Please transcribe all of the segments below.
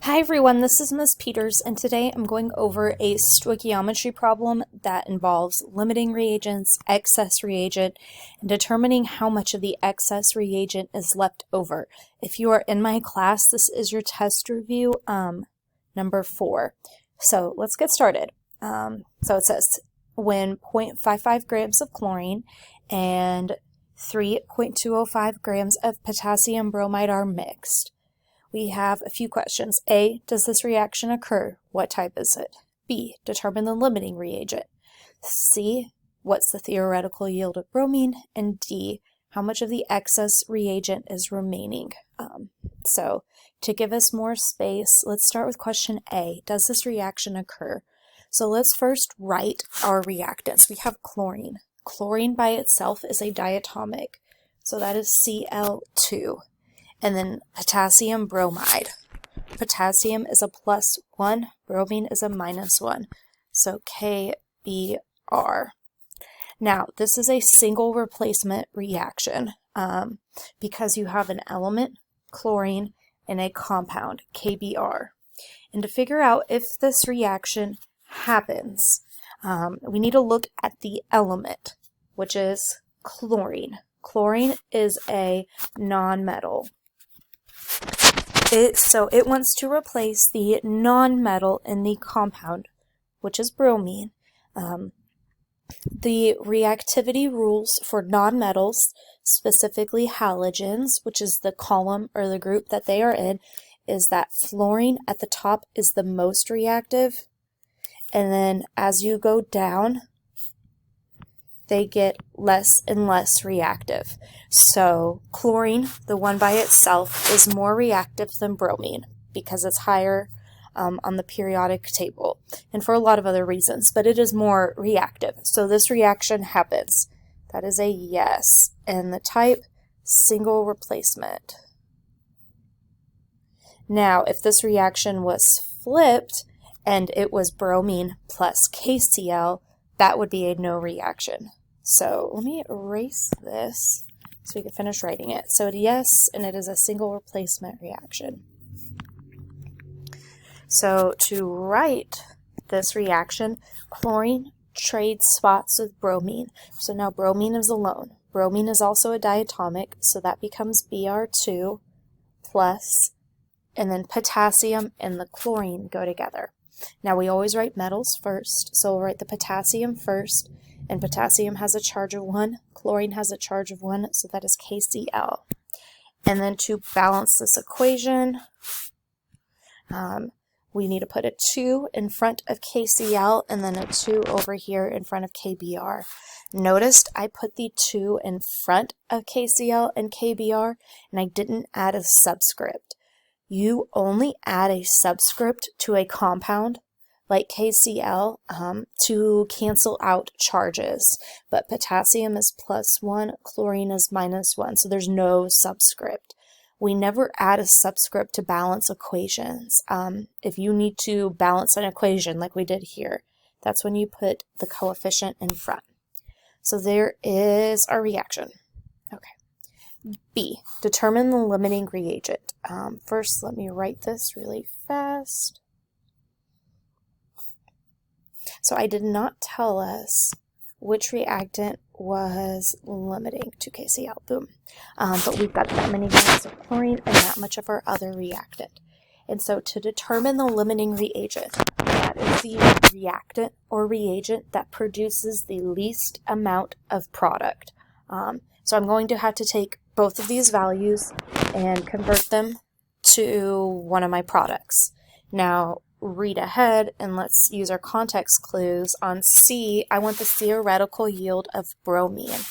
Hi everyone, this is Ms. Peters, and today I'm going over a stoichiometry problem that involves limiting reagents, excess reagent, and determining how much of the excess reagent is left over. If you are in my class, this is your test review number 4. So let's get started. So it says when 0.55 grams of chlorine and 3.205 grams of potassium bromide are mixed, we have a few questions. A, does this reaction occur? What type is it? B, determine the limiting reagent. C, what's the theoretical yield of bromine? And D, how much of the excess reagent is remaining? So to give us more space, let's start with question A. Does this reaction occur? So let's first write our reactants. We have chlorine. Chlorine by itself is a diatomic, so that is Cl2. And then potassium bromide. Potassium is a +1, bromine is a -1. So KBr. Now, this is a single replacement reaction because you have an element, chlorine, and a compound, KBr. And to figure out if this reaction happens, we need to look at the element, which is chlorine. Chlorine is a nonmetal. So it wants to replace the nonmetal in the compound, which is bromine. The reactivity rules for nonmetals, specifically halogens, which is the column or the group that they are in, is that fluorine at the top is the most reactive, and then as you go down, they get less and less reactive. So chlorine, the one by itself, is more reactive than bromine because it's higher on the periodic table and for a lot of other reasons, but it is more reactive. So this reaction happens. That is a yes. And the type, single replacement. Now, if this reaction was flipped and it was bromine plus KCl, that would be a no reaction. So let me erase this so we can finish writing it. So yes, and it is a single replacement reaction. So to write this reaction, chlorine trades spots with bromine. So now bromine is alone. Bromine is also a diatomic, so that becomes Br2 plus, and then potassium and the chlorine go together. Now we always write metals first, so we'll write the potassium first, and potassium has a charge of 1, chlorine has a charge of 1, so that is KCl. And then to balance this equation, we need to put a 2 in front of KCl and then a 2 over here in front of KBr. Notice I put the 2 in front of KCl and KBr, and I didn't add a subscript. You only add a subscript to a compound like KCl to cancel out charges, but potassium is +1, chlorine is -1, so there's no subscript. We never add a subscript to balance equations. If you need to balance an equation like we did here, that's when you put the coefficient in front. So there is our reaction. Okay. B, determine the limiting reagent. First, let me write this really fast. So I did not tell us which reactant was limiting to KCl, boom. But we've got that many grams of chlorine and that much of our other reactant. And so to determine the limiting reagent, that is the reactant or reagent that produces the least amount of product. So I'm going to have to take both of these values and convert them to one of my products. Now, read ahead and let's use our context clues. On C, I want the theoretical yield of bromine.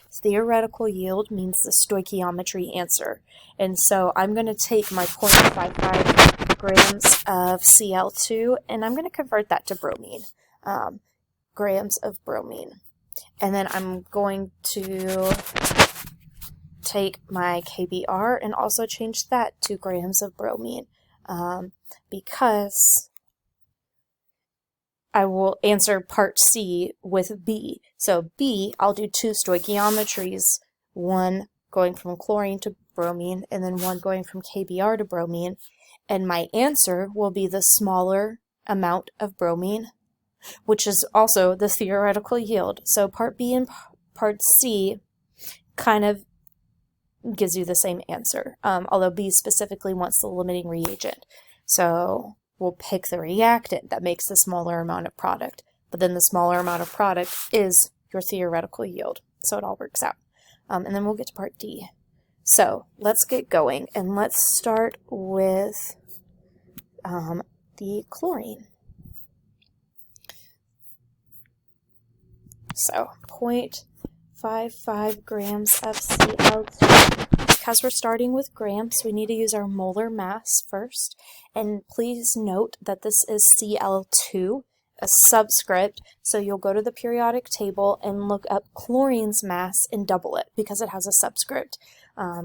Theoretical yield means the stoichiometry answer. And so I'm going to take my 0.55 grams of Cl2 and I'm going to convert that to bromine. Grams of bromine. And then I'm going to take my KBr and also change that to grams of bromine. Because I will answer part C with B. So B, I'll do 2 stoichiometries, one going from chlorine to bromine, and then one going from KBr to bromine. And my answer will be the smaller amount of bromine, which is also the theoretical yield. So part B and part C kind of gives you the same answer, although B specifically wants the limiting reagent. So we'll pick the reactant that makes the smaller amount of product, but then the smaller amount of product is your theoretical yield. So it all works out. And then we'll get to part D. So let's get going, and let's start with the chlorine. So 0.55 grams of Cl2. Because we're starting with grams, we need to use our molar mass first. And please note that this is Cl2, a subscript, so you'll go to the periodic table and look up chlorine's mass and double it because it has a subscript.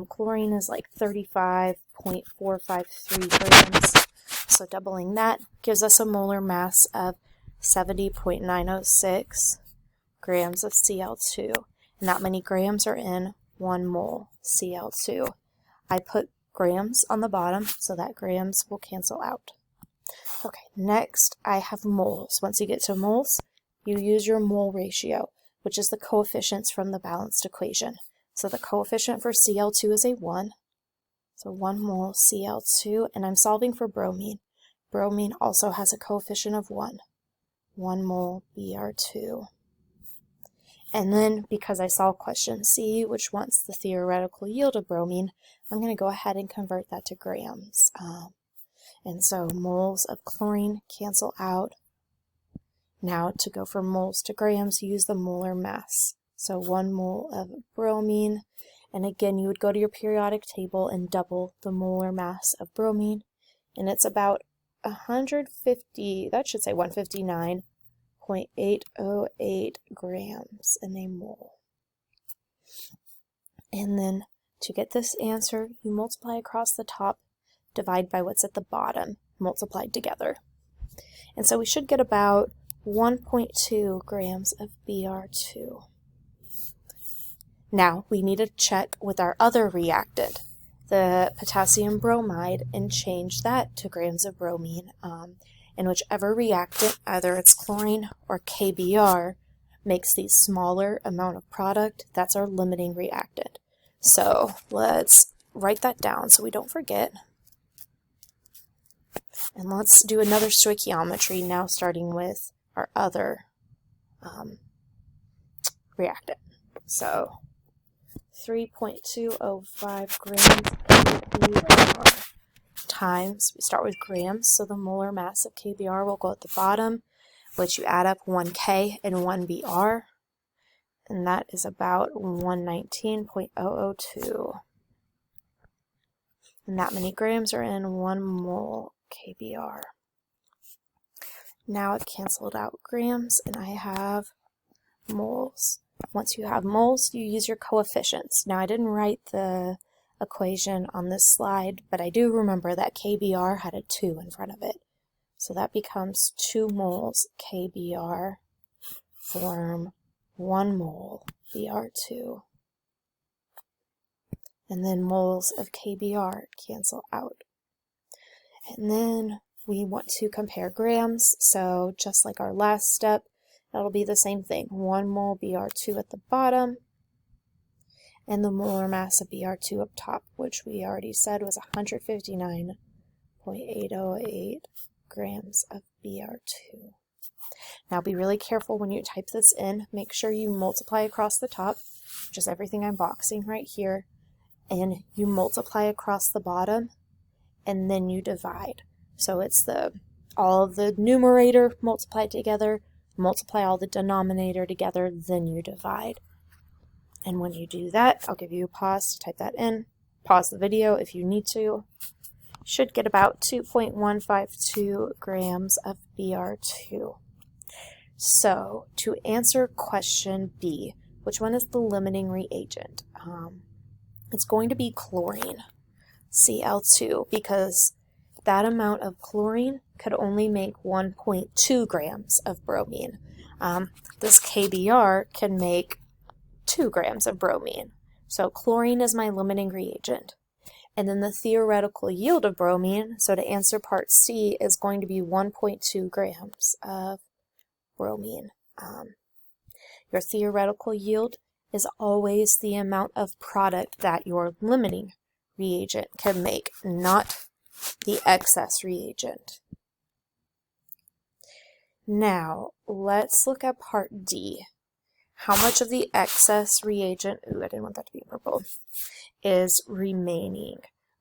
Chlorine is like 35.453 grams, so doubling that gives us a molar mass of 70.906 grams of Cl2, and that many grams are in 1 mole Cl2. I put grams on the bottom so that grams will cancel out. Okay, next I have moles. Once you get to moles, you use your mole ratio, which is the coefficients from the balanced equation. So the coefficient for Cl2 is a 1, so 1 mole Cl2, and I'm solving for bromine. Bromine also has a coefficient of 1 mole Br2. And then, because I saw question C, which wants the theoretical yield of bromine, I'm going to go ahead and convert that to grams. And so moles of chlorine cancel out. Now, to go from moles to grams, use the molar mass. So 1 mole of bromine. And again, you would go to your periodic table and double the molar mass of bromine. And it's about 150, that should say 159.808 grams in a mole. And then to get this answer, you multiply across the top, divide by what's at the bottom, multiplied together. And so we should get about 1.2 grams of Br2. Now we need to check with our other reactant, the potassium bromide, and change that to grams of bromine. And whichever reactant, either it's chlorine or KBr, makes the smaller amount of product, that's our limiting reactant. So let's write that down so we don't forget. And let's do another stoichiometry now, starting with our other reactant. So 3.205 grams of KBr times, we start with grams, so the molar mass of KBr will go at the bottom, which you add up 1K and 1Br, and that is about 119.002. And that many grams are in 1 mole KBr. Now I've canceled out grams and I have moles. Once you have moles, you use your coefficients. Now I didn't write the equation on this slide, but I do remember that KBr had a 2 in front of it. So that becomes 2 moles KBr form 1 mole Br2. And then moles of KBr cancel out. And then we want to compare grams, so just like our last step, that'll be the same thing. 1 mole Br2 at the bottom, and the molar mass of Br2 up top, which we already said was 159.808 grams of Br2. Now be really careful when you type this in. Make sure you multiply across the top, which is everything I'm boxing right here, and you multiply across the bottom, and then you divide. So it's all of the numerator multiplied together, multiply all the denominator together, then you divide. And when you do that, I'll give you a pause to type that in. Pause the video if you need to. Should get about 2.152 grams of Br2. So to answer question B, which one is the limiting reagent? It's going to be chlorine, Cl2, because that amount of chlorine could only make 1.2 grams of bromine. This KBr can make 2 grams of bromine. So chlorine is my limiting reagent. And then the theoretical yield of bromine, so to answer part C, is going to be 1.2 grams of bromine. Your theoretical yield is always the amount of product that your limiting reagent can make, not the excess reagent. Now, let's look at part D. How much of the excess reagent, I didn't want that to be purple, is remaining.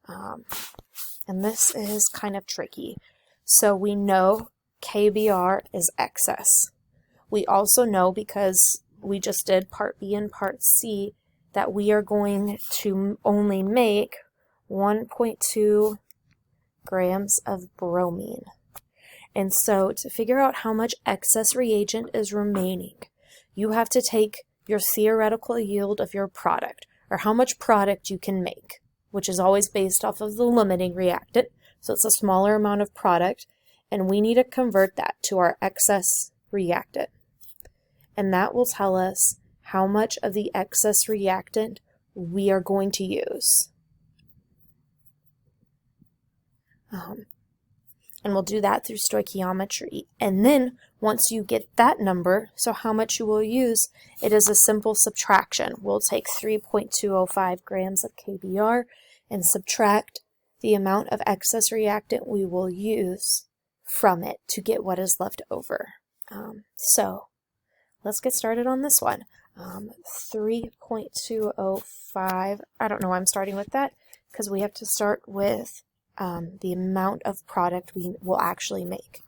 And this is kind of tricky. So we know KBr is excess. We also know, because we just did part B and part C, that we are going to only make 1.2 grams of bromine. And so to figure out how much excess reagent is remaining, you have to take your theoretical yield of your product, or how much product you can make, which is always based off of the limiting reactant. So it's a smaller amount of product, and we need to convert that to our excess reactant. And that will tell us how much of the excess reactant we are going to use. And we'll do that through stoichiometry. And then once you get that number, so how much you will use, it is a simple subtraction. We'll take 3.205 grams of KBr and subtract the amount of excess reactant we will use from it to get what is left over. So let's get started on this one. 3.205, I don't know why I'm starting with that, because we have to start with the amount of product we will actually make,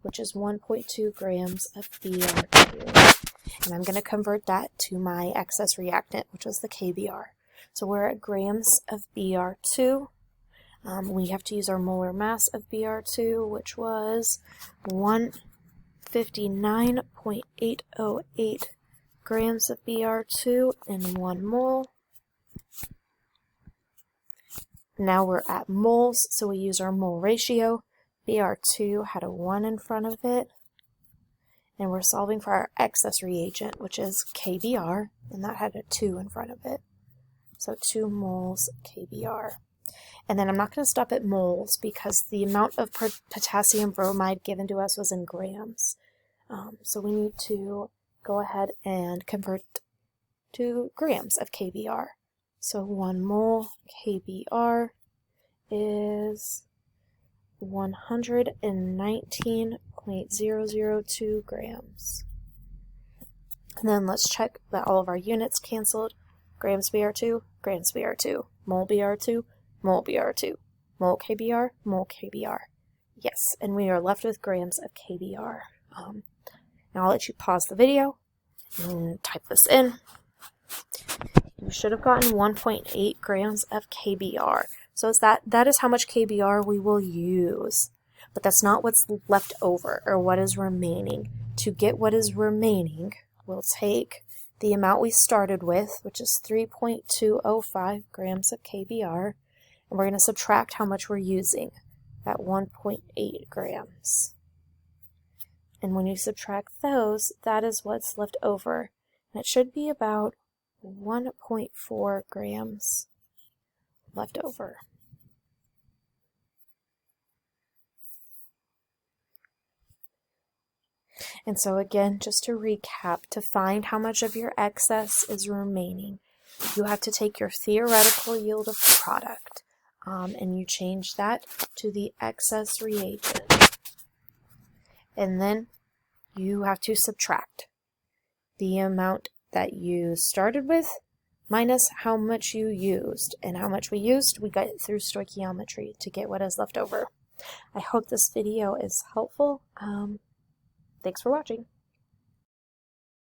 which is 1.2 grams of Br2. And I'm going to convert that to my excess reactant, which was the KBr. So we're at grams of Br2. We have to use our molar mass of Br2, which was 159.808 grams of Br2 in 1 mole. Now we're at moles, so we use our mole ratio. Br2 had a 1 in front of it. And we're solving for our excess reagent, which is KBr, and that had a 2 in front of it. So 2 moles KBr. And then I'm not going to stop at moles because the amount of potassium bromide given to us was in grams. So we need to go ahead and convert to grams of KBr. So 1 mole KBr is 119.002 grams. And then let's check that all of our units canceled. Grams Br2, grams Br2, mole Br2, mole Br2, mole KBr, mole KBr. Yes, and we are left with grams of KBr. Now I'll let you pause the video and type this in. You should have gotten 1.8 grams of KBr. So that is how much KBr we will use. But that's not what's left over or what is remaining. To get what is remaining, we'll take the amount we started with, which is 3.205 grams of KBr, and we're going to subtract how much we're using, that 1.8 grams. And when you subtract those, that is what's left over. And it should be about 1.4 grams left over. And so again, just to recap, to find how much of your excess is remaining, you have to take your theoretical yield of product and you change that to the excess reagent. And then you have to subtract the amount that you started with minus how much you used. And how much we used, we got it through stoichiometry to get what is left over. I hope this video is helpful. Thanks for watching.